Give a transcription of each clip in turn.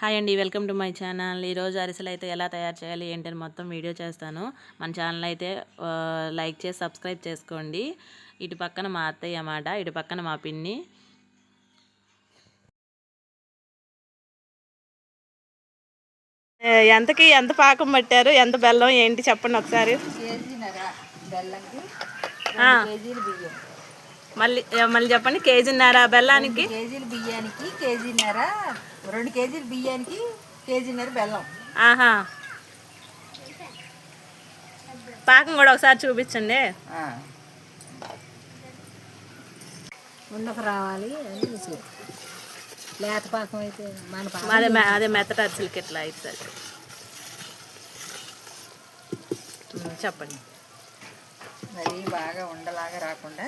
Hi అండి, welcome to my channel. ఈరోజు అరిసెలు అయితే ఎలా తయారు చేయాలి ఏంటని మొత్తం వీడియో చేస్తాను. మన ఛానల్ అయితే లైక్ చేసి సబ్స్క్రైబ్ చేసుకోండి. ఇటు పక్కన మా అత్తయ్య అన్నమాట, ఇటు పక్కన మా పిన్ని. ఎంతకి ఎంత పాకం పట్టారు, ఎంత బెల్లం ఏంటి చెప్పండి ఒకసారి. మళ్ళీ మళ్ళీ చెప్పండి. కేజీన్నర బెల్లానికి, కేజీలు బియ్యానికి కేజీన్నర, 2 కేజీలు బియ్యానికి కేజీన్నర బెల్లం. ఆహా, పాకం కూడా ఒకసారి చూపించండి. ఉండకు రావాలి అని లేత పాకం అయితే అదే మెత్తటి అరిసెలకి ఎట్లా అవుతుంది చెప్పండి. మరి బాగా ఉండలాగా రాకుండా,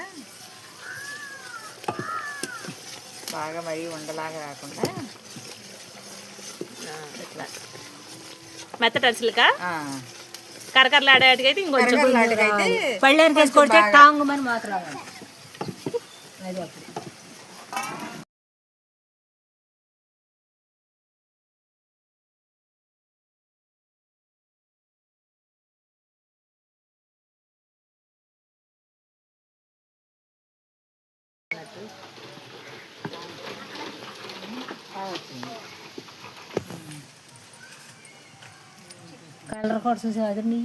ఇట్లా మెత్తటి అరిసెలకా కరకరలాడేటికైతే ఇంకొంచెం పళ్ళేరు కేసి కొడితే టాంగుమని మాత్రం రావాలి. అది అప్పుడు కలర్ కూడా చూసావు అది నీ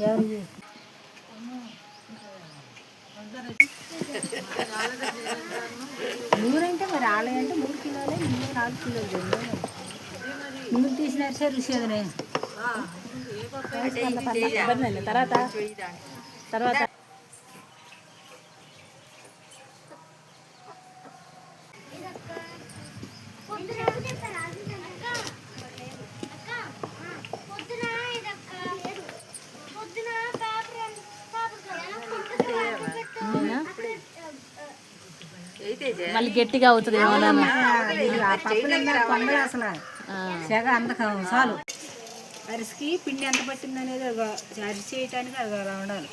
ఎవరు నూరంటే మరి ఆలయంటే 3 కిలోలే, 4 కిలోలు నూరు తీసినారు సార్ రుచేదనే తర్వాత మళ్ళీ గట్టిగా అవుతుంది అసలు సెగ అందకం చాలు. అరిసికి పిండి ఎంత పట్టింది అనేది అరిసి చేయటానికి అది అలా ఉండాలి.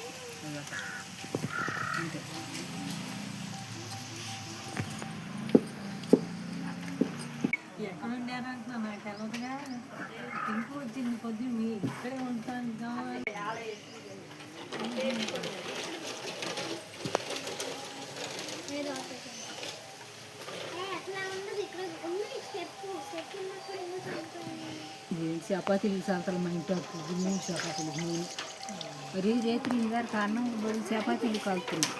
ఎక్కడ ఉండారంటున్నా నాకు తెలవదుగా. ఇంకో వచ్చింది కొద్ది మీ ఇక్కడే ఉంటాను కావాలి. చపాతీలు సంతలు మా ఇంట్లో చపాతీలు మరి రేత్రి గారు కారణం చపాతీలు కాలుతున్నాయి.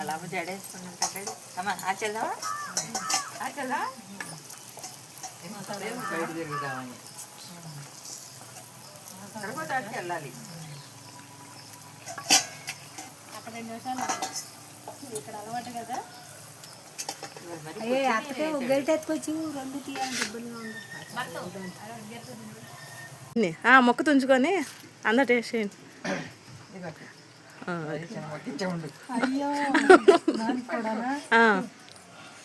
అలా జడేసుకున్నాం కట్టండి అమ్మా. ఆచెల్దామా బయట తిరుగుదామని తర్వాత అక్కడికి వెళ్ళాలి. అక్కడ 2 నిమిషాలు ఇక్కడ అలవాటు కదా. అక్కడే గరిట ఎత్తుకొచ్చి 2 తీయాలని ఇబ్బందిగా ఉంది. మొక్క తుంచుకొని అందరూ టేస్ట్ చేయండి. అయ్యో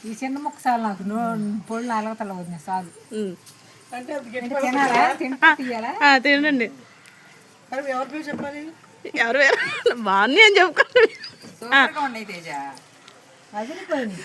ఈ చిన్న ముక్క చాలు నాకు. పొళ్ళు అలగతల వద్దు చాలు. తినండి. ఎవరు బాగుంది అని చెప్పుకోండి. అది పోయింది.